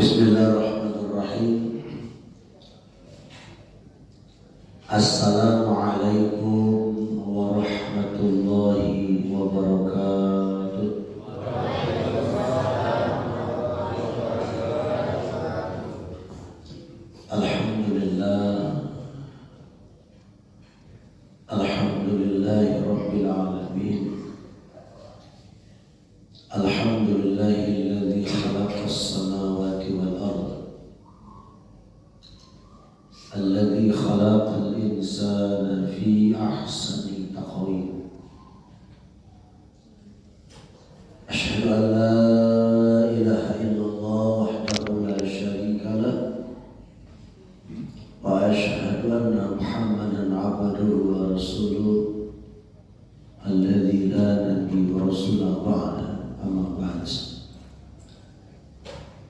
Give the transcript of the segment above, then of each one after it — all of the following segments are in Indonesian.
Bismillahirrahmanirrahim. Assalamualaikum warahmatullahi wabarakatuh. Alhamdulillah, alhamdulillahi rabbil alamin. Alhamdulillahilladzi khalaqas samawati wal ardh, alladzi khalaqal insana fi ahsani taqwim. Asyhadu an la ilaha illallah wahdahu la syarika lah, wa asyhadu anna Muhammadan abduhu wa rasuluh, alladzi la nabiyya wa rasulahu ba'da. Amma ba'd.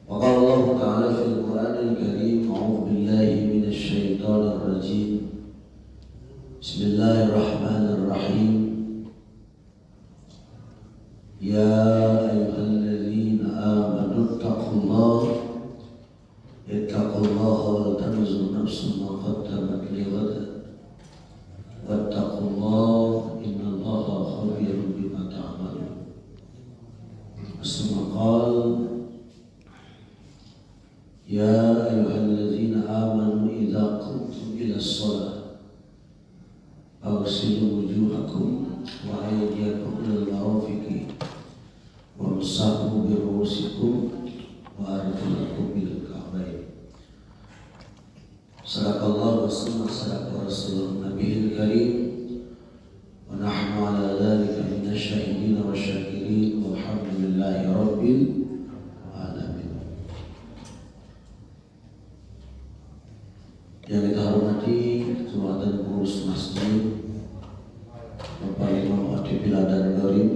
Wa qala Allah ta'ala fil Qur'anil Karim, a'udzu billahi minasy syaithanir rajim. Bismillahirrahmanirrahim. Ya ayyuhalladzina amanu ittaqullaha wa tanzur nafsun ma qaddamat lighad. Wattaqullaha innallaha khabirun bima ta'malun. Summa qala ya ayyuhalladzina amanu idza qumtum ila shalah faghsilu wujuhakum wa aydiyakum ilal marafiqi wamsahu bi ru'usikum wa arjulakum ilal ka'bayn. Sadaqallahu wa sadaqa rasulun nabiyil karim. Wa nahnu ala dzalika minasy syahidin wa syakirin walhamdulillahi rabbil alamin. Yang kita hormati ketua dan pengurus masjid, Bapak Imam Khatib dan Gharib,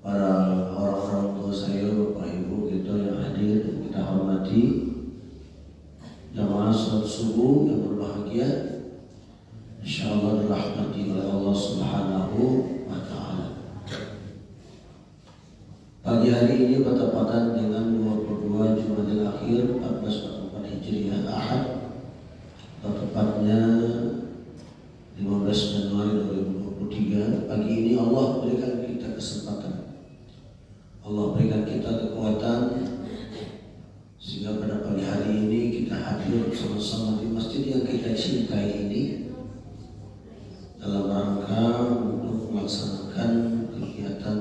para orang-orang tua saya, Bapak Ibu kita yang hadir, kita hormati jamaah salat subuh yang berbahagia, insyaallah dirahmati oleh Allah Subhanahu wa ta'ala. Pagi hari ini bertepatan dengan 22 Jumadil Akhir 1444 Hijriah Ahad, atau tepatnya 15 Januari 2023. Pagi ini Allah berikan kita kesempatan, Allah berikan kita kekuatan, sehingga pada pagi hari ini kita hadir bersama-sama di masjid yang kita cintai ini dalam rangka untuk melaksanakan kegiatan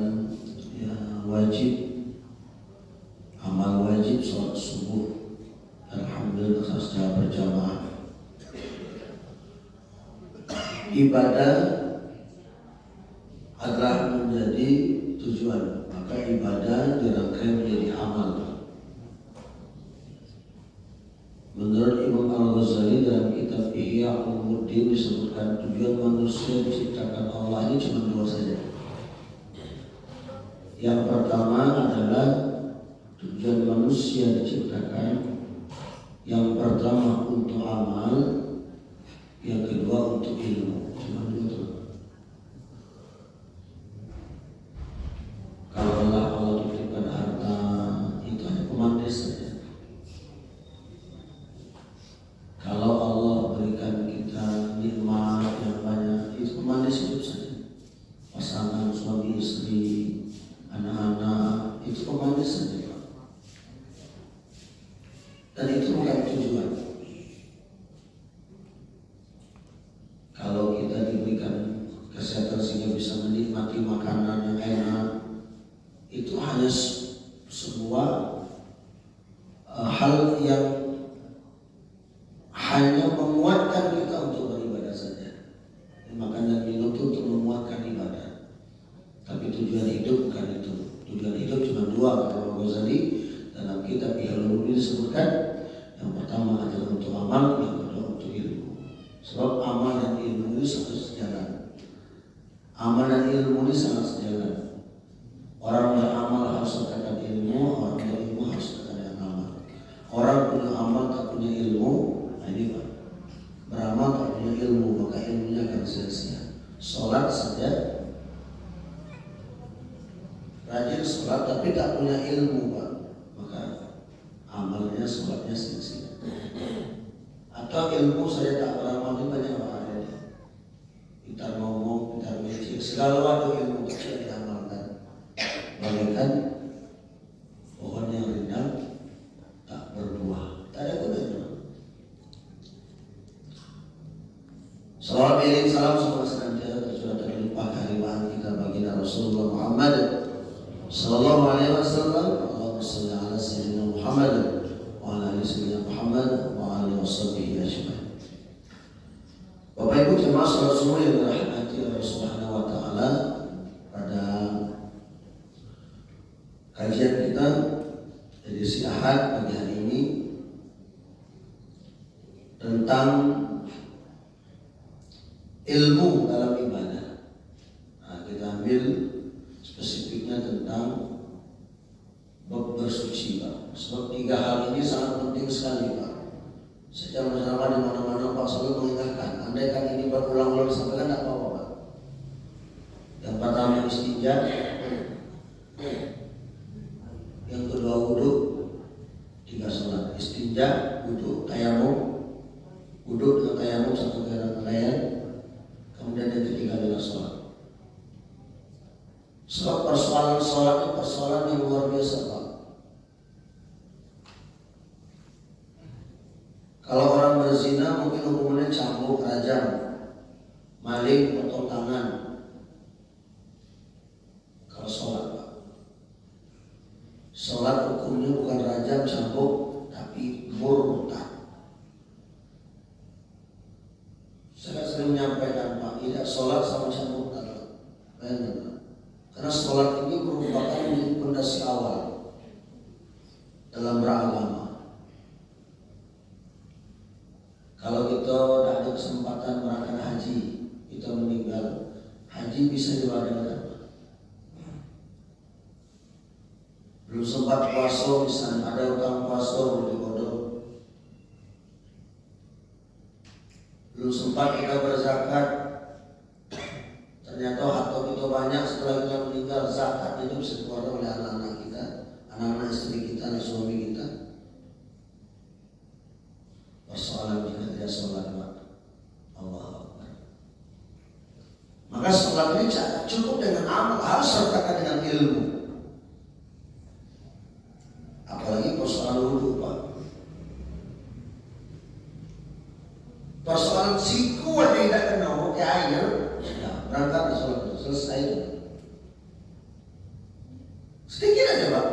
wajib, amal wajib sholat subuh. Alhamdulillah secara berjamaah. Ibadah adalah menjadi tujuan, maka ibadah dirangkai menjadi amal. Menurut Imam Al-Ghazali dalam kitab Ihya Ulumuddin disebutkan tujuan manusia diciptakan Allah ini cuma dua saja. Yang pertama adalah tujuan manusia diciptakan, yang pertama untuk amal, yang kedua untuk ilmu. Cuma dua itu. Kalau Allah titipkan harta, itu hanya pemandis saja. Kalau Allah berikan kita nikmat yang banyak, itu pemandis hidup saja. Pasangan suami istri, anak-anak, itu pemandis saja, Pak. Dan itu bukan tujuan. Kalau kita diberikan kesehatan sehingga bisa menikmati makanan yang enak, itu hanya sebuah hal yang hanya menguatkan kita untuk beribadah saja. Makan dan minum itu untuk menguatkan ibadah. Tapi tujuan hidup bukan itu. Tujuan hidup cuma dua kata Imam Ghazali dalam kitab Ihya Ulumuddin disebutkan. Yang pertama adalah untuk amal, yang kedua untuk ilmu. Sebab amal dan ilmu ini sangat sejalan. Amal dan ilmu ini sangat sejalan. Orang beramal harus katakan ilmu, orang berilmu harus katakan amal. Orang punya amal tak punya ilmu, nah ini Pak, beramal tak punya ilmu, maka ilmunya akan sia-sia. Sholat saja rajin sholat sholat tapi tak punya ilmu Pak, maka amalnya sholatnya sia-sia. Atau ilmu saya tak beramal, ini banyak orang ada pintar ngomong, pintar ngecek, segala waduh ilmu tidak diamalkan. Bagaikan pohon yang rindang tak berbuah, tak ada gunanya. Salawat iring salam semoga senantiasa tercurah terlimpah kehadiran kita baginda Rasulullah Muhammad sallallahu alaihi wasallam. Allahumma shalli ala sayyidina Muhammad wa ala ali sayyidina Muhammad wa alihi washabbihi ajmain. Bapak Ibu jemaah salat semua yang dirahmati Allah Subhanahu wa taala, pada kajian kita edisi Ahad pagi hari ini tentang ilmu dalam ibadah. Nah, kita ambil spesifiknya tentang bab bersuci Pak. Sebab 3 hal ini sangat penting sekali Pak. Sejak bersama di mana-mana Pak selalu mengingatkan. Andai kan ini berulang-ulang disampaikan tidak apa-apa Pak. Yang pertama istinja, yang kedua wudhu, 3 sholat. Istinja, wudhu, tayamum, wudhu dengan tayamum satu rangkaian. Kemudian yang ketiga adalah sholat. Sebab persoalan sholat itu persoalan yang luar biasa Pak. Kalau orang berzina mungkin hukumannya cambuk, rajam, maling, potong tangan. Kalau sholat Pak, sholat hukumnya bukan rajam, cambuk, tapi murtad. Saya sering menyampaikan Pak, tidak sholat sama cambuk tangan. Bayangkan, karena sholat ini merupakan fondasi awal dalam beragama. Kalau kita tidak ada kesempatan merayakan haji, kita meninggal, haji bisa dilaksanakan. Belum sempat puasa, misalnya ada utang puasa boleh dikodok. Belum sempat kita berzakat, ternyata harta kita banyak, setelah kita meninggal zakat itu bisa dikeluarkan oleh anak-anak kita, anak-anak istri kita, anak suami kita. Persoalan jika tidak sholat Pak, Allah Akbar. Maka sholat ini cukup dengan amal, harus sertakan dengan ilmu. Apalagi persoalan wudhu Pak. Persoalan siku aja tidak kena pakai air, sudah berangkat ke sholat itu selesai. Sedikit aja Pak.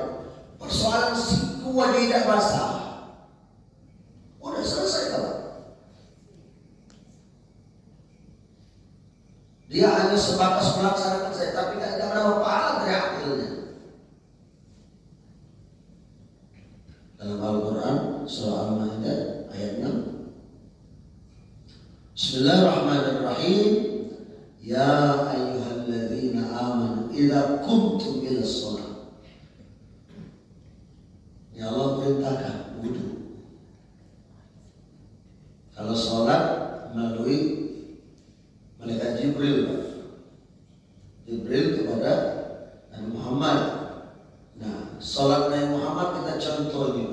Persoalan siku aja tidak basah, udah selesai Pak. Dia hanya sebatas melaksanakan saya, tapi tidak ada berapa pahala dari akhirnya. Dalam Al-Quran surah Al-Maidah ayat 6, Bismillahirrahmanirrahim. Ya ayyuhalladzina amanu idza qumtum ila shalah. Ya Allah perintahkan wudhu. Kalau sholat melalui malaikat Jibril, Jibril kepada Nabi Muhammad. Nah, sholat Nabi Muhammad kita contoh ini,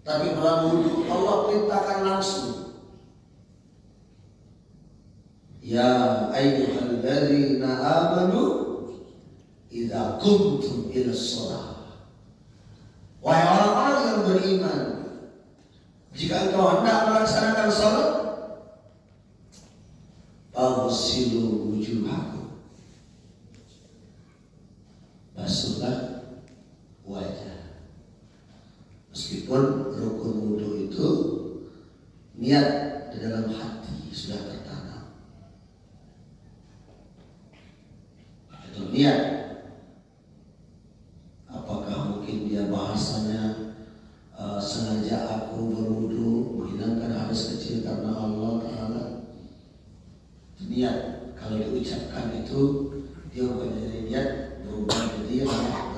tapi dalam wudhu Allah perintahkan langsung. Ya ayyuhalladzina amanu idza qumtum ila shalah. Wahai orang-orang yang beriman, jika engkau hendak melaksanakan salat, faghsilu wujuhakum, basuhlah wajah. Meskipun rukun wudu itu niat di dalam hati sudah tertanam. Itu niat. Apakah mungkin dia bahasanya sengaja aku berwudu menghilangkan hadas kecil karena Allah Ta'ala. Niat kalau diucapkan itu dia bukan jadi niat, berubah jadi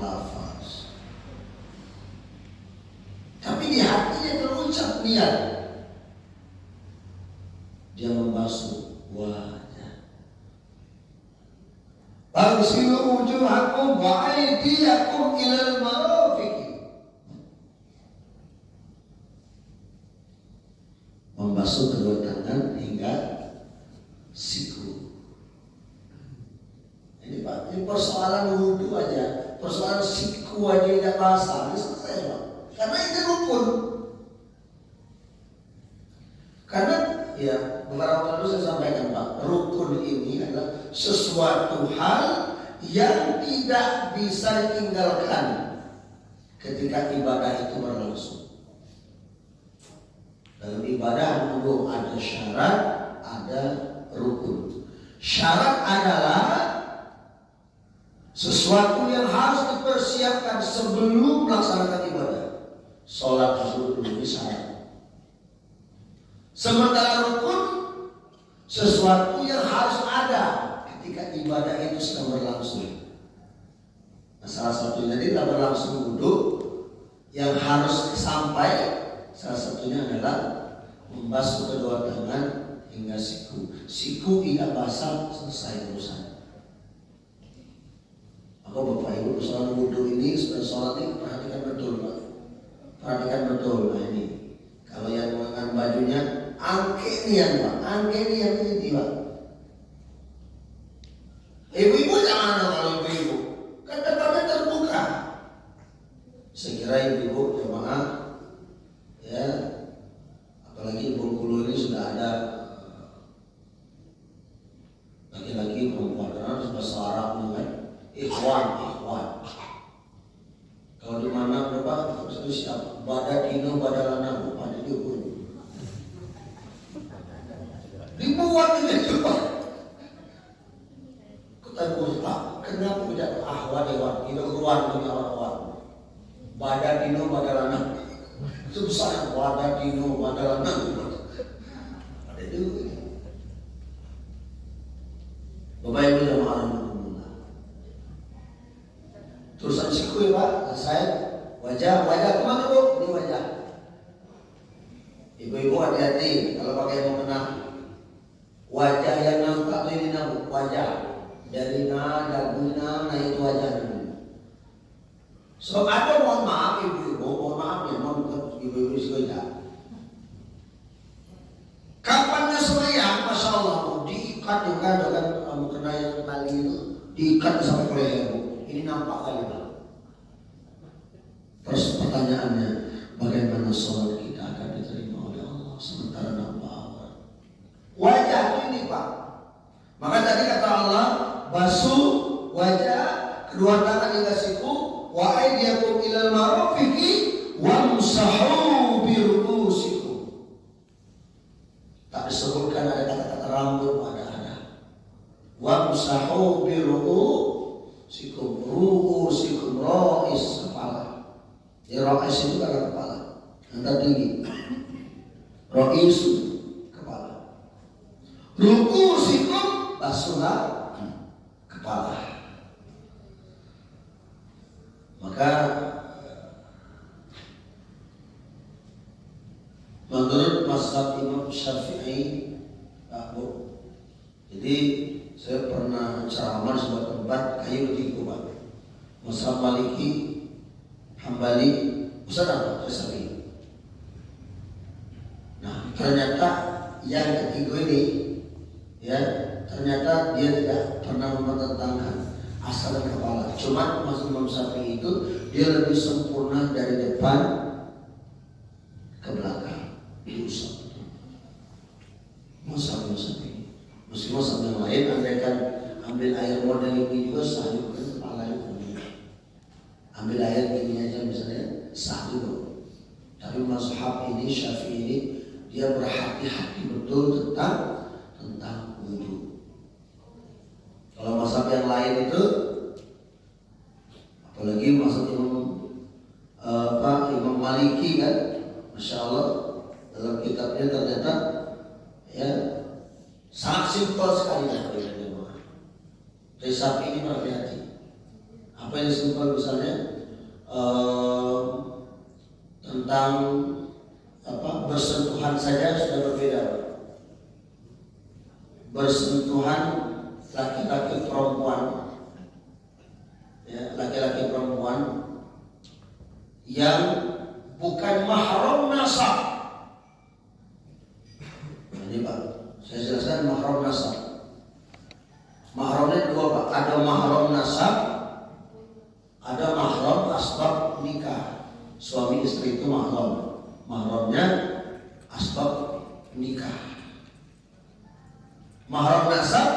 lafaz. Tapi di hatinya terucap niat, dia membasuh wajah. Bagsilu wujuhakum wa aydiyakum ilal marafiq. Membasuh kedua tangan hingga siku. Ini Pak, ini persoalan wudhu aja, persoalan siku aja tidak basah, ini selesai Pak. Karena ini rukun. Karena ya beberapa waktu saya sampaikan Pak, rukun ini adalah sesuatu hal yang tidak bisa ditinggalkan ketika ibadah itu berlangsung. Dalam ibadah itu ada syarat, ada rukun. Syarat adalah sesuatu yang harus dipersiapkan sebelum melaksanakan ibadah. Sholat dulu ini syarat. Sementara rukun sesuatu yang harus ada ketika ibadah itu sedang berlangsung. Nah, salah satunya tidak berlangsung wudhu yang harus sampai. Salah satunya adalah membasuh kedua tangan hingga siku. Siku tidak basah, selesai urusan. Maka Bapak Ibu persoalan wudhu ini, sholat ini perhatikan betul Pak. Perhatikan betul. Nah ini, kalau yang mengenakan bajunya angkenian Pak, angkenian ini Pak. Ibu-ibu jangan kalau ibu-ibu, kan tempatnya terbuka. Saya kira ibu-ibu jemaah ya, apalagi Bengkulu ini sudah ada laki-laki perempuan karena bahasa Arabnya kan ikhwan. Kalau di mana berapa itu siapa? Badadino badalana pada diukur. Dibuat itu Pak. Kita Pak, kenapa tidak ahwat dewan? Itu keluar dari awal-awal. Badadino badalana. Itu besar badadino badalana. Ada dulu ini. Bapak Ibu jemaah terusan siku ya Pak, saya wajah kemana Bu? Ini wajah. Ibu-ibu hati-hati kalau pakai mukena. Wajah yang nampak itu ini nampak wajah. Dari dagunya itu wajah dulu. So ada mohon maaf ibu-ibu, mohon maaf ya, mohon ibu-ibu sekalian. Kapannya sembahyang, Masya Allah, diikat dengan mukena yang tali itu, diikat sampai ke leher Bu. Ini nampak kali Pak. Terus pertanyaannya, bagaimana sholat kita akan diterima oleh Allah sementara nampak awal? Wajah ini Pak. Maka tadi kata Allah, basuh wajah, kedua tangan hingga siku, wa aydiyakum ilal marafiqi wamsahu bi ru'usikum. Tak disebutkan ada kata-kata rambut, ada. Wamsahu bi ru'usikum, ru'usikum ra'is kepala. Ya ra'is itu adalah kepala, yang tinggi. Ra'is kepala. Ru'usikum basuhlah kepala. Maka menurut mazhab Imam Syafi'i, Bu, jadi saya pernah ceramah di sebuah tempat kayu tiku Pak. Mazhab Maliki, Hambali, Ustaz apa? Syafi'i. Nah ternyata yang ketiga ini, ya ternyata dia tidak pernah mempertentangkan asal kepala. Cuma mazhab Imam Syafi'i itu dia lebih sempurna dari depan ke belakang. Diusap. Mazhab Imam Syafi'i. Meskipun mazhab yang lain andaikan ambil air model ini juga sah juga kepala itu. Ambil air ini aja misalnya sah juga. Tapi mazhab ini Syafi'i ini dia berhati-hati betul tentang wudhu. Kalau mazhab yang lain itu, apalagi mazhab Imam Maliki kan, Masya Allah dalam kitabnya ternyata ya sangat simpel sekali lah. Jadi sapi ini berhati-hati. Apa yang simpel misalnya tentang bersentuhan saja sudah berbeda. Bersentuhan laki-laki perempuan ya, laki-laki perempuan yang bukan mahram nasab. Ini Pak, saya jelaskan mahram nasab. Mahramnya dua Pak, ada mahram nasab, ada mahram asbab nikah. Suami istri itu mahram, mahramnya asbab nikah. Mahram nasab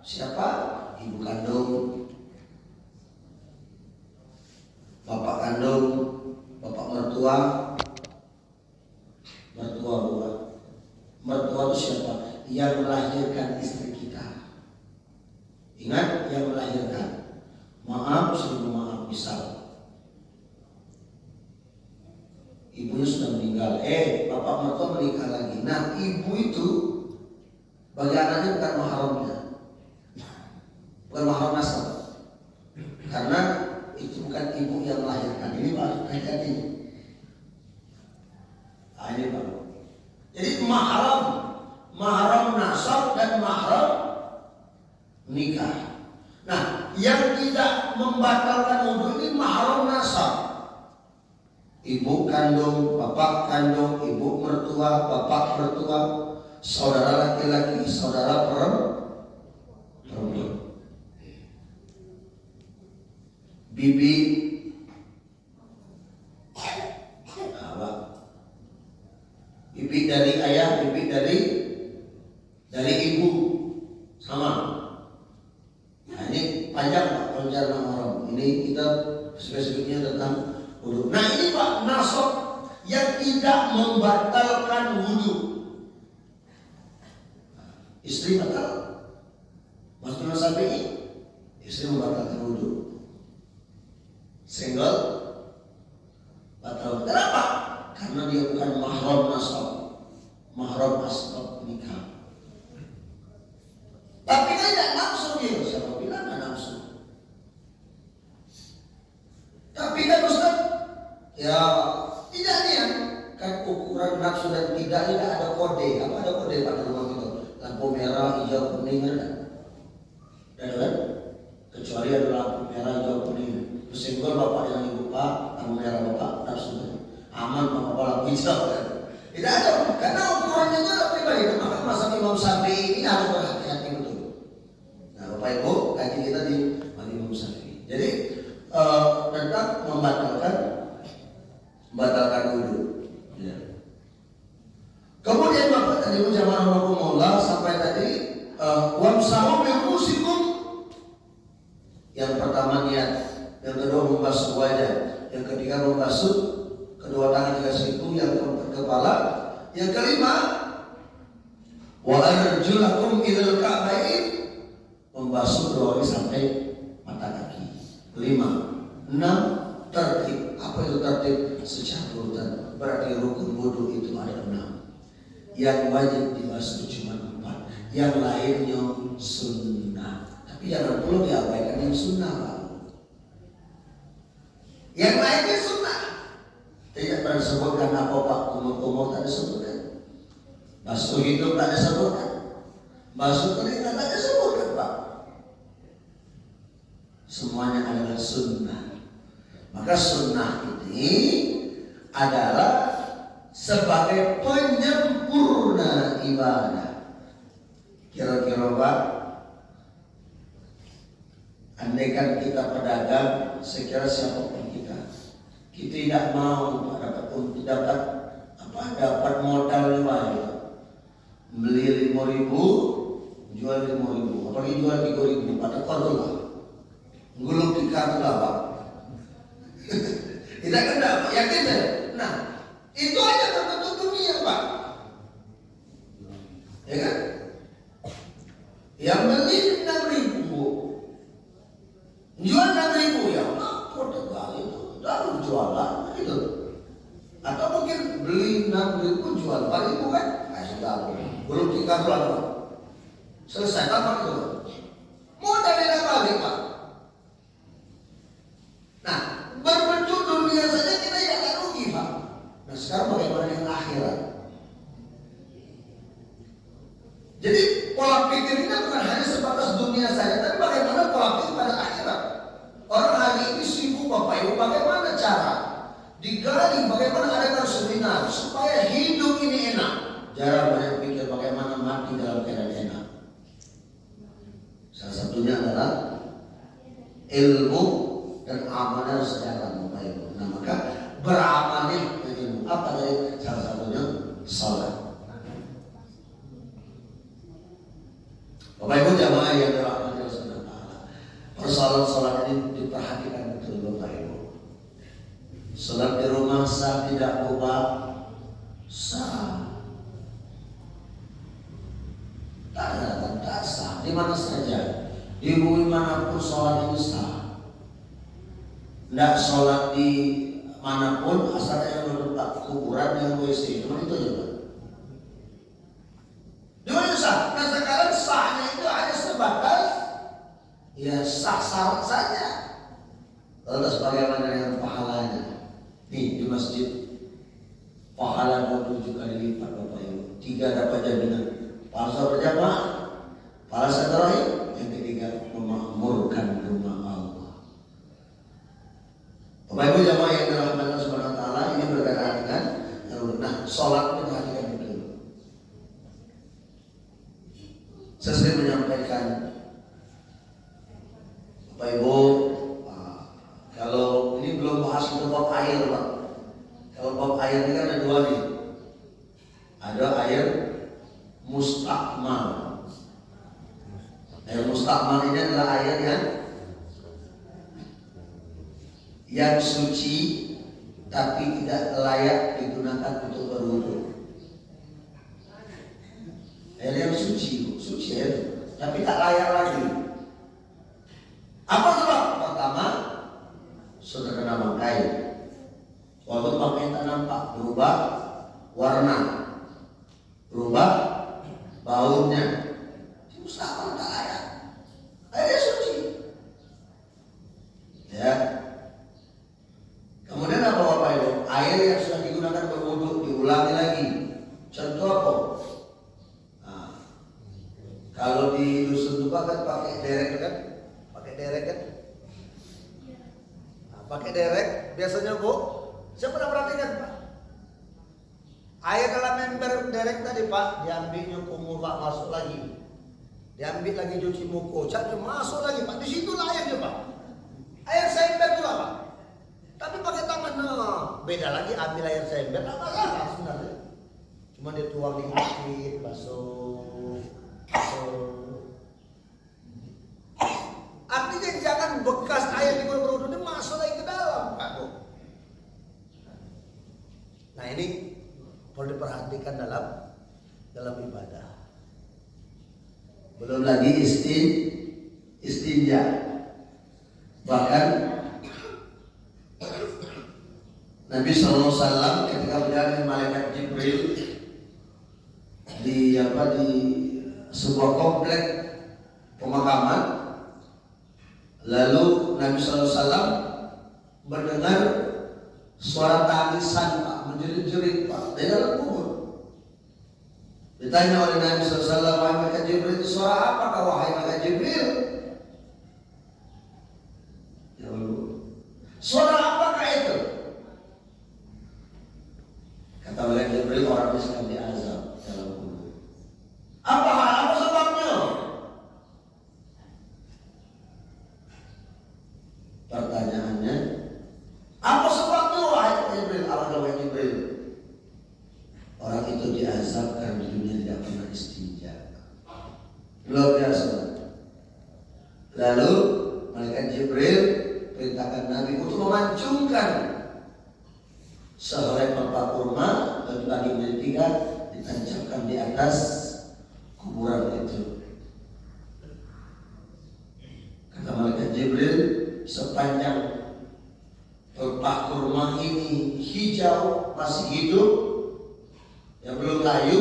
siapa? Ibu kandung, bapak kandung, bapak mertua. Mertua itu siapa? Yang melahirkan istri kita. Ingat, yang melahirkan. Maaf, sebelum maaf, misal ibunya sudah meninggal, bapak mertua menikah lagi. Nah, ibu itu bagi anaknya bukan mahramnya, bukan mahram nasab, karena itu bukan ibu yang melahirkan. Ini Pak, hati-hati. Ini Pak. Jadi mahram nasab dan mahram nikah. Nah, yang tidak membatalkan wudhu ini mahram nasab. Ibu kandung, bapak kandung, ibu mertua, bapak mertua, saudara laki-laki, saudara perempuan, bibi, bibi dari ayah, bibi dari ibu, sama. Nah, ini panjang Pak penjara mahram. Ini kita spesifiknya tentang wudhu. Nah ini Pak, nasab yang tidak membatalkan wudhu. Istri batal, maksudnya sampai ini istri membatalkan wudhu. Single batal. Kenapa? Karena dia bukan mahram nasab, mahram asbab nikah. Tapi kan tidak nafsu dia. Siapa bilang tidak nafsu? Tapi kan Ustaz, ya tidak niat. Kan ukuran nafsu dan tidak ada kode. Apa ada kode pada rumah kita? Lampu merah, hijau, kuning ada. Ada kan? Kecuali ada lampu merah, hijau, kuning. Senggol bapak dengan ibu Pak, lampu merah bapak nafsu kan? Aman bapak lampu hijau kan? Tidak ada. Karena ukurannya itu adalah pribadi. Maka masa Imam Syafi'i ini harus berhati-hati betul. Nah Bapak Ibu, kaji kita di Imam Syafi'i. Jadi tentang membatalkan wudhu. Ya. Kemudian Bapak tadi menjawab Rasulullah sampai tadi wamsahu birusikum. Yang pertama niat, yang kedua membasuh wajah, yang ketiga membasuh kedua tangan hingga siku, yang keempat kepala, yang kelima wa arjulakum ilal ka'bain, membasuh kedua kaki sampai mata kaki. 5, 6 tertib. Apa itu tertib? Secara urutan. Berarti rukun wudu itu ada 6. Yang wajib dibasuh cuma 4. Yang lainnya sunnah. Tapi jangan perlu diabaikan yang sunnah Pak. Yang lainnya sunnah. Tidak pernah disebutkan apa Pak. Kumur-kumur tak disebutkan. Basuh hidung tak disebutkan. Basuh telinga tak disebutkan Pak. Semuanya adalah sunnah. Maka sunnah ini adalah sebagai penyempurna ibadah. Kira-kira Pak, andaikan kita pedagang, sekira siapapun kita tidak mau dapat modal lumayan, beli 5.000, jual 5.000, apalagi jual 3.000, pada korban lah, gulung di kartu lah Pak. Tidak kena, yakin saya. Nah, itu aja terbentuk dunia Pak. Ya kan? Yang beli 6.000, jual 6.000, ya apa kali itu, lalu jualan gitu. Atau mungkin beli 6.000 jual 4.000 kan? Kasih tahu, belum 3 bulan Pak. Selesai tamat itu. Mau dari balik Pak. Nah, berbentuk dunia saja kita tidak rugi Pak. Nah sekarang bagaimana dengan akhirat? Jadi pola pikir kita bukan hanya sebatas dunia saja, tapi bagaimana pola pikir pada akhirat. Orang digali bagaimana adakan seminar supaya hidup ini enak. Jarang banyak pikir bagaimana mati dalam keadaan enak. Salah satunya adalah ilmu dan amalan secara Bapak Ibu. Nah maka beramal ilmu apa tadi? Salah satunya salat. Bapak Ibu jamaah yang dirahmati Allah Subhanahu wa taala. Persoalan salat ini diperhatikan betul Bapak Ibu. Salat di rumah sah tidak Bapak? Sah. Tak sah di mana saja, di bumi manapun sholat itu sah. Tidak sholat di manapun asal yang tempat kuburan yang WC, cuma itu aja Pak. Di mana sah? Nah sekarang sahnya itu hanya sebatas ya sah-sah saja. Lantas bagaimana dengan pahalanya? Nih di masjid pahala 27 kali lipat Bapak Ibu. 3 dapat jaminan. Pahala berjamaah, pahala silaturahim, yang ketiga memakmurkan rumah Allah. Bapak Ibu jamaah yang dirahmati Allah Subhanahu wa taala, ini berkaitan dengan nah sholat itu perhatikan betul. Saya sering menyampaikan Bapak Ibu, kalau ini belum bahas tentang bab air Pak. Kalau bab air ini kan ada 2 nih. Ada air mustakmal. Air mustakmal ini adalah air yang suci tapi tidak layak digunakan untuk berwudu. Air yang suci ya, tapi tak layak lagi. Apa sebab? Pertama, sudah kena bangkai. Walaupun bangkai tak nampak, berubah warna, berubah baunya. Mustakmal tak layak. Airnya suci. Ya. Kemudian apa Bapak Ibu? Air yang sudah digunakan berwudu diulangi lagi. Contoh apa? Nah, kalau di dusun Tuba kan pakai derek kan? Pakai derek kan? Nah, pakai derek biasanya Bu, saya pernah perhatikan Pak. Air dalam ember derek tadi Pak, diambilnya kumur Pak, masuk lagi. Diambil lagi cuci muka, cak masuk lagi Pak. Di situ airnya Pak. Air ember juga Pak. Tapi pakai tangan, nah beda lagi ambil air ember, tak masalah sebenarnya. Cuma dia tuang dikit, basuh. Artinya jangan bekas air di berwudu ini masuk lagi ke dalam Pak Bu. Nah ini perlu diperhatikan dalam ibadah. Belum lagi istinja. Bahkan Nabi SAW ketika berjalan dengan malaikat Jibril di sebuah komplek pemakaman, lalu Nabi SAW mendengar suara tangisan Pak, menjerit-jerit Pak dari dalam kubur. Ditanya oleh Nabi SAW, wahai malaikat Jibril, itu suara apa kau wahai malaikat Jibril? Ya Allah, suara apakah itu? Kata malaikat Jibril, orang ini sedang diazab dalam kubur. Apa sebabnya? Pertanyaannya, apa sebabnya wahai Jibril? Apa wahai Jibril? Orang itu diazab karena di dunia tidak pernah istinja. Luar biasa. Lalu malaikat Jibril perintahkan Nabi untuk memancungkan sehelai pelepah kurma dan dibagi menjadi 3, ditancapkan di atas kuburan itu. Kata malaikat Jibril, sepanjang pelepah kurma ini hijau masih hidup, yang belum layu,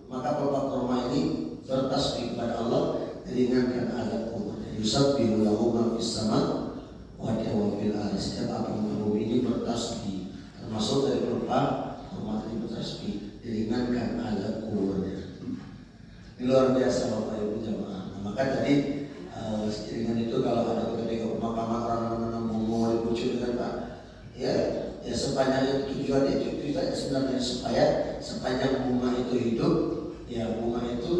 maka pelepah kurma ini bertasbih kepada Allah, diringankan azab kubur. Yusabbihu lahu ma fis sama wa fil ardi. Setiap apa yang bumi ini bertasbih, termasuk dari pelepah kurma ini bertasbih, diringankan azab kuburnya. Ini luar biasa Bapak Ibu jamaah. Nah, maka tadi dengan itu kalau ada ketika pemakaman orang menemu dipucuk dengan Pak, ya sepanjang sepanjang bunga itu hidup, ya bunga itu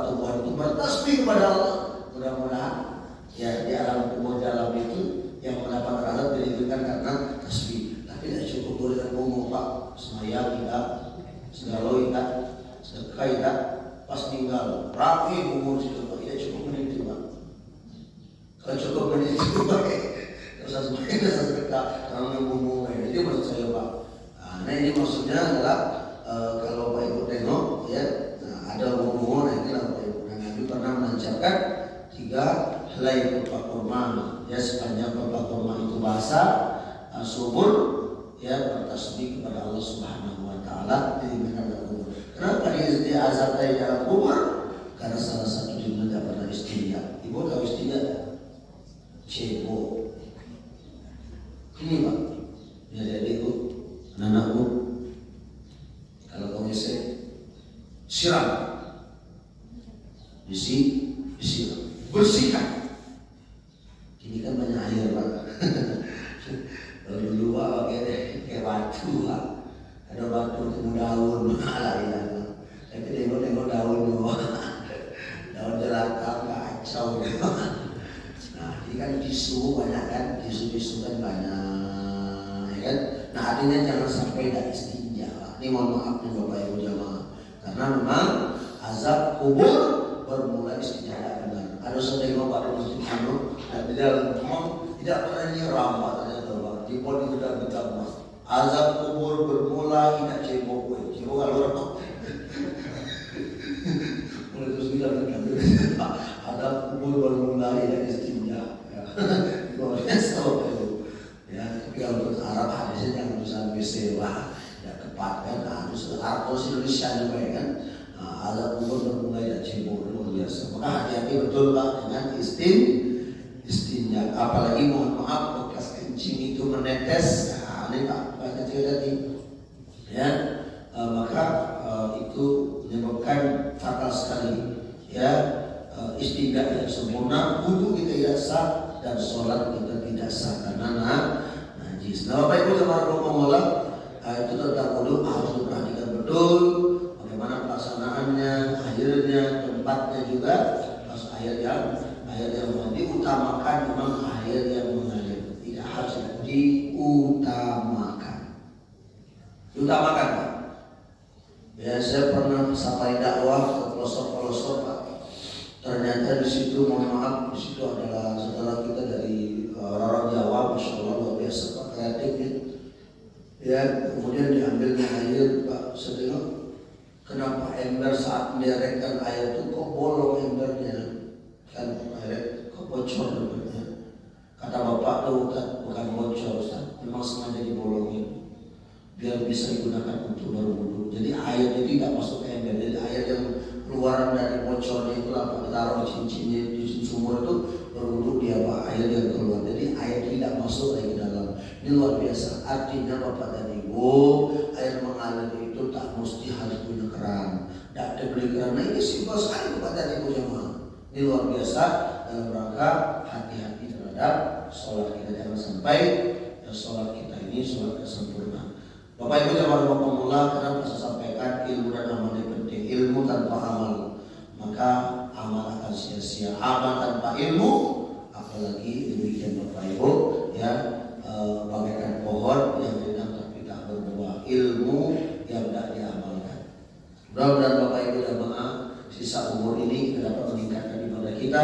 tumbuhan itu bertasbih kepada Allah. Mudah-mudahan ya di alam kubur dalam itu yang mendapat rahmat diberikan karena tasbih. Tapi tidak cukup dengan ngomong Pak, semayang tidak, segala tidak, sedekah tidak, pas tinggal rapi umur situ Pak, tidak cukup menit itu Pak. Kalau cukup menit itu Pak, tidak usah semayang, tidak usah sedekah, kalau ngomong itu maksud saya Pak. Nah ini maksudnya adalah kalau Pak Ibu tengok ya, ada ngomong, nah inilah Pak Ibu. Nah Nabi pernah melancarkan 3 helai pelepah kurma, ya sepanjang pelepah kurma itu basah, subur, ya bertasbih kepada Allah Subhanahu Wa Taala di dalam kubur. Kenapa dia azab dari dalam kubur? Karena salah satu dia tidak pernah istinja. Ibu tahu istinja? Cebok. Ini Pak, ya jadi ibu, anak-anakku, kalau kau siram, disiram, bersihkan. Ini kan banyak air Pak. Kalau dulu Pak kayak batu Pak, ada batu ketemu daun, tapi tengok daun daun jelantah kacau. Nah ini kan tisu banyak kan, tisu kan banyak, ya kan. Nah artinya jangan sampai tidak istinja. Ini mohon maaf nih Bapak Ibu jamaah, karena memang azab kubur bermula istinja benar. Ada sedang Bapak di masjid dan di dalam rumah tidak pernah nyiram Pak, ternyata Pak di pon gedang-gedang Pak. Azab kubur bermula tidak cebok kalau orang mulai terus bilang azab kubur bermula tidak istinja. Luar biasa Bapak Ibu. Ya, tapi kalau untuk Arab hadisnya jangan bisa besewa, tidak tepat kan? Harus Arab Indonesia juga ya kan? Azab kubur bermula tidak cebok, luar biasa. Maka hati-hati betul Pak dengan istinja. Apalagi mohon maaf bekas kencing itu menetes. Nah, ini Pak kecil tadi, ya maka itu menyebabkan fatal sekali. Ya istinja tidak sempurna, wudu kita tidak sah dan sholat kita tidak sah karena najis. Nah Bapak Ibu Subhanallah, itu tentang wudu harus diperhatikan betul. Bagaimana pelaksanaannya, airnya, tempatnya juga. Pas air yang diutamakan memang air yang mengalir, tidak harus diutamakan Pak. Ya saya pernah sampai dakwah ke pelosok-pelosok Pak. Ternyata di situ mohon maaf, di situ adalah saudara kita dari orang Jawa, masya Allah luar biasa Pak, kreatifnya. Ya kemudian diambilnya air Pak, saya tengok kenapa ember saat menderekkan air itu kok bolong embernya, kan air kok bocor namanya. Kata bapak tuh bukan bocor Ustaz, memang sengaja dibolongin biar bisa digunakan untuk berwudu. Jadi air itu tidak masuk ke ember, jadi air yang keluaran dari bocornya itu Pak ditaruh cincinnya di sumur itu berwudu dia Pak, air yang keluar. Jadi air tidak masuk lagi ke dalam. Ini luar biasa. Artinya Bapak dan Ibu, air mengalir itu tak mesti harus punya keran. Tidak ada beli keran. Nah ini simpel sekali Bapak dan Ibu jemaah. Ini luar biasa dalam rangka hati-hati terhadap sholat kita, jangan sampai ya, sholat kita ini sholat yang sempurna. Bapak Ibu jemaah Bapak kenapa saya sampaikan ilmu dan amal yang penting. Ilmu tanpa amal maka amal akan sia-sia. Amal tanpa ilmu apalagi demikian Bapak Ibu ya, bagaikan pohon yang rindang tapi tak berbuah, ilmu yang tidak diamalkan. Mudah-mudahan Bapak Ibu jemaah sisa umur ini dapat meningkatkan ibadah kita,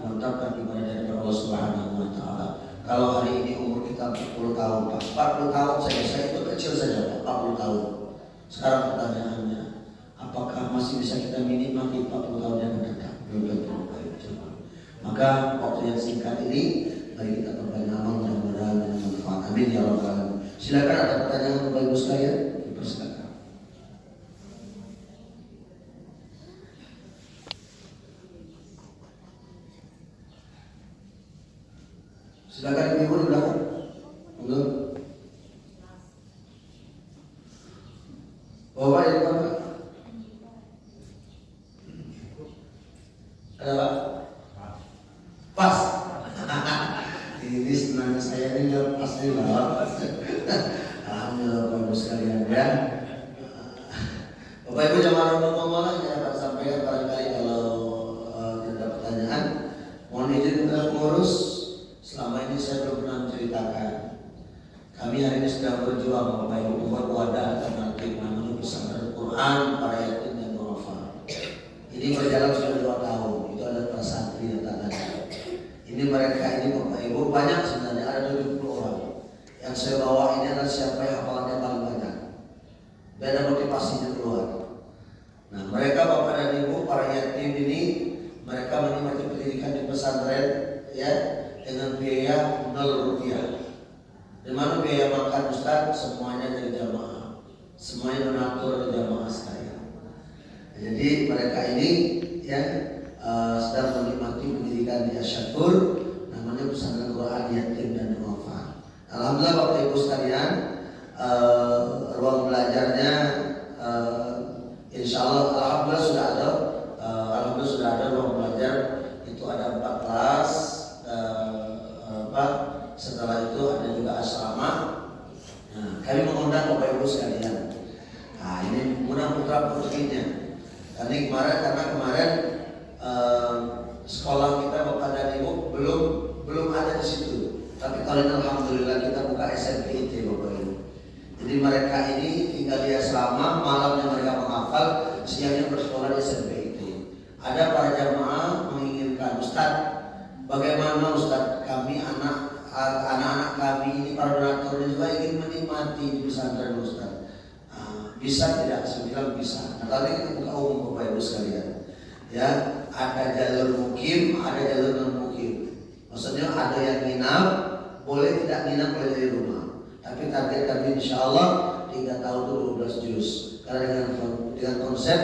mantapkan ibadah dari Allah Subhanahu Wa Taala. Kalau hari ini umur kita 40 tahun Pak, 40 tahun saya itu kecil saja Pak, 40 tahun. Sekarang pertanyaannya, apakah masih bisa kita menikmati 40 tahun yang mendatang? Belum tentu. Maka waktu yang singkat ini mari kita perbanyak amal, mudah-mudahan bermanfaat. Amin ya rabbal alamin. Silakan ada pertanyaan Bapak Ibu sekalian, dipersilakan. Silakan Ibu di belakang. Belum. Bapak di depan Pak. Ada Pak? Pas. Ini senang saya ini pas nih Pak. Alhamdulillah Bapak Ibu sekalian ya. Bapak Ibu jamaah Allah yang akan sampaikan barangkali kalau ada pertanyaan. Mohon izin pengurus, selama ini saya belum pernah menceritakan. Kami hari ini sedang berjuang Bapak Ibu membuat wadah alternatif namanya pesantren Quran para yatim dan duafa. Ini berjalan sudah 2 tahun. Itu adalah para santri yang tak ada. Ini mereka ini Bapak Ibu banyak sebenarnya, ada 70 orang. Yang saya bawa ini adalah siapa yang hafalannya paling banyak. Beda motivasinya keluar. Nah, mereka Bapak dan Ibu para yatim ini mereka menikmati pendidikan di pesantren ya dengan biaya 0 rupiah. Di mana biaya makan Ustaz semuanya dari jamaah, semuanya donatur dari jamaah sekalian. Jadi mereka ini ya sedang menikmati pendidikan di Asyakur, namanya pesantren Quran yatim dan duafa. Alhamdulillah Bapak Ibu sekalian, ruang belajarnya insya Allah alhamdulillah sudah ada ruang belajar. Itu ada 4 kelas, setelah itu ada juga asrama. Nah, kami mengundang Bapak Ibu sekalian. Nah, ini mudah putra putrinya. Karena kemarin sekolah kita Bapak dan Ibu belum ada di situ. Tapi kali ini alhamdulillah kita buka SMP IT Bapak Ibu. Jadi mereka ini tinggal di asrama, malamnya mereka menghafal, siangnya bersekolah di SMP IT. Ada para jamaah menginginkan, Ustaz, bagaimana Ustaz, kami anak-anak kami ini para donatur juga ingin menikmati di pesantren Ustaz. Bisa tidak? Saya bilang bisa. Nah, tadi kita buka umum Bapak Ibu sekalian. Ya, ada jalur mukim, ada jalur non mukim. Maksudnya ada yang nginap, boleh tidak nginap boleh dari rumah. Tapi target kami insya Allah 3 tahun itu 12 juz. Karena dengan konsep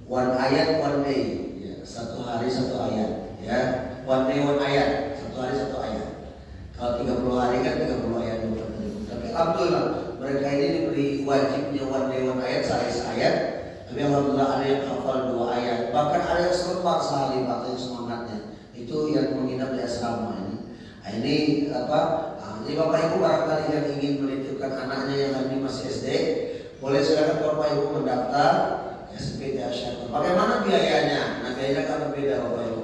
one ayat one day, ya, 1 hari 1 ayat, ya, one day one ayat, 1 hari 1 ayat. Kalau 30 hari kan 30 ayat. Tapi alhamdulillah mereka ini diberi wajibnya one day one ayat sehari ayat. Tapi alhamdulillah ada yang hafal 2 ayat, bahkan ada yang selembar sehari pakai semangatnya. Itu yang menginap di asrama ini. Nah, ini apa? Jadi Bapak Ibu barangkali yang ingin menitipkan anaknya yang hari ini masih SD, boleh silakan Bapak Ibu mendaftar SMP Asyakur. Bagaimana biayanya? Nah, biayanya kan berbeda Bapak Ibu.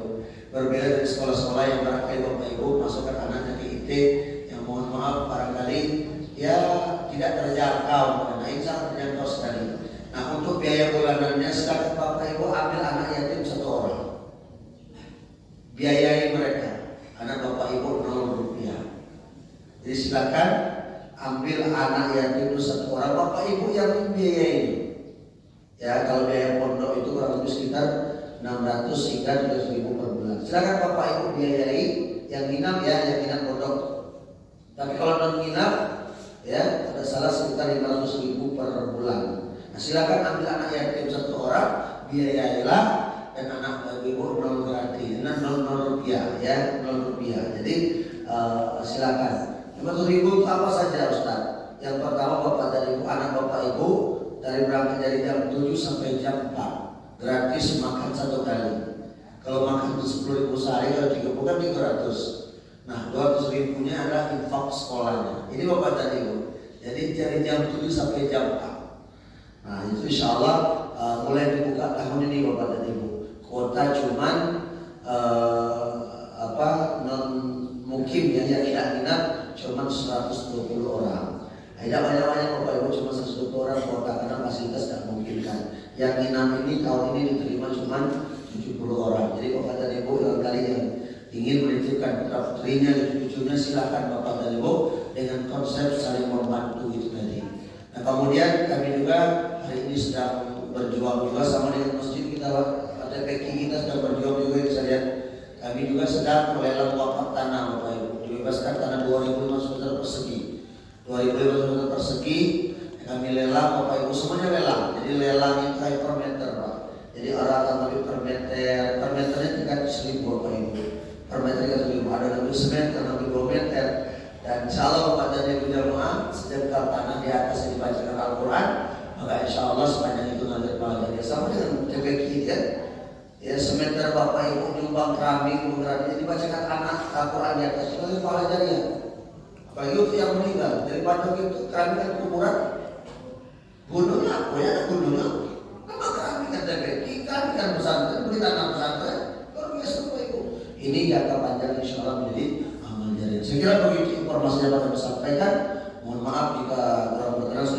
Berbeda dari sekolah-sekolah yang barangkali Bapak Ibu masukkan anaknya ke IT yang mohon maaf barangkali ya tidak terjangkau. Nah, ini sangat terjangkau sekali. Nah, untuk biaya bulanannya silakan Bapak Ibu ambil anak yatim 1 orang. Biayai mereka. Anak Bapak Ibu 0 rupiah. Jadi silakan ambil anak yatim 1 orang, Bapak Ibu yang biayai. Ya, kalau biaya pondok itu kurang lebih sekitar 600 hingga 700.000 per bulan. Silakan Bapak Ibu biayai yang nginap ya, yang nginap pondok. Tapi kalau non nginap ya ada salah sekitar 500.000 per bulan. Nah, silakan ambil anak yatim 1 orang, biayailah, dan anak ibu 0 gratis, 0 rupiah ya, 0 rupiah. Jadi silakan. 50.000 itu apa saja Ustaz? Yang pertama Bapak dan Ibu, anak Bapak Ibu dari berangkat dari jam 7 sampai jam 4 gratis makan 1 kali. Kalau makan 10.000 sehari, kalau 3 bukan 300. Nah, 200.000-nya adalah infak sekolahnya. Ini Bapak dan Ibu. Jadi dari jam 7 sampai jam 4. Nah, itu insya Allah mulai dibuka tahun ini Bapak dan Ibu. Kuota cuman non mukim yang tidak minat cuma 120 orang. Tidak banyak-banyak Bapak Ibu, cuma 120 orang kuota karena fasilitas tidak memungkinkan. Yang nginam ini tahun ini diterima cuma 70 orang. Jadi Bapak dan Ibu barangkali yang ingin menitipkan putra putrinya, cucunya, silakan Bapak dan Ibu dengan konsep saling membantu itu tadi. Nah, kemudian kami juga hari ini sedang berjuang juga sama dengan masjid kita, TPQ kita sedang berjuang juga bisa lihat. Kami juga sedang melelang wakaf tanah Bapak Ibu, dibebaskan tanah 2.500 meter persegi. 2.500 meter persegi kami lelang Bapak Ibu, semuanya lelang. Jadi lelang itu kayak per meter Pak. Jadi orang akan beli per meternya 300.000 Bapak Ibu. Per meter 300.000, ada yang semeter, nanti 2 meter. Dan insya Allah Bapak dan Ibu jamaah setiap tanah di atas yang dibacakan Al-Quran, maka insya Allah sepanjang itu ngalir pahala. Sama dengan TPQ ya. Ya, semeter Bapak Ibu nyumbang keramik, jadi dibacakan anak Al-Quran di atas itu pahala jariah. Apalagi untuk yang meninggal, daripada itu keramik kan kuburan. Gunungnya apa ya? Gunungnya apa? Kami kan DPI, kami kan pesantren, beli tanah pesantren. Luar biasa Bapak Ibu. Ini jangka panjang insya Allah menjadi amal jariah. Saya kira begitu informasinya Bapak sampaikan. Mohon maaf jika kurang berkenan.